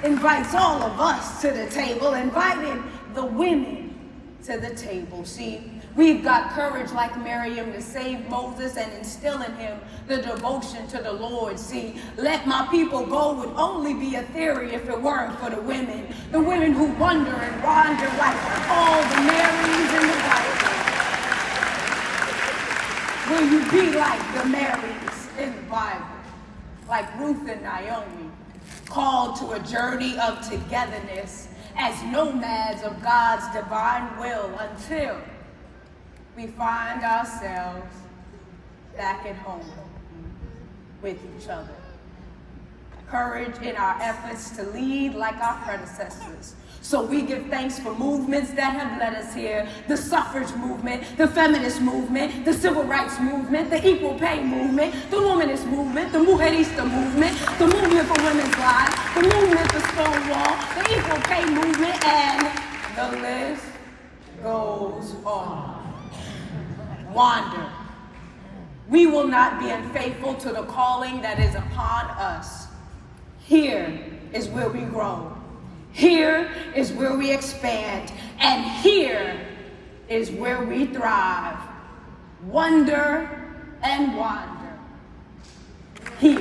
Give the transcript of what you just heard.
invites all of us to the table, inviting the women to the table. See, we've got courage like Miriam to save Moses and instill in him the devotion to the Lord. See, let my people go would only be a theory if it weren't for the women who wonder and wander like all the Marys in the Bible. Will you be like the Marys in the Bible, like Ruth and Naomi, called to a journey of togetherness as nomads of God's divine will until we find ourselves back at home with each other. Courage in our efforts to lead like our predecessors. So we give thanks for movements that have led us here. The suffrage movement, the feminist movement, the civil rights movement, the equal pay movement, the womanist movement, the mujerista movement, the movement for women's lives, the movement for Stonewall, the equal pay movement, and the list goes on. Wander. We will not be unfaithful to the calling that is upon us. Here is where we grow. Here is where we expand. And here is where we thrive. Wonder and wander. Here.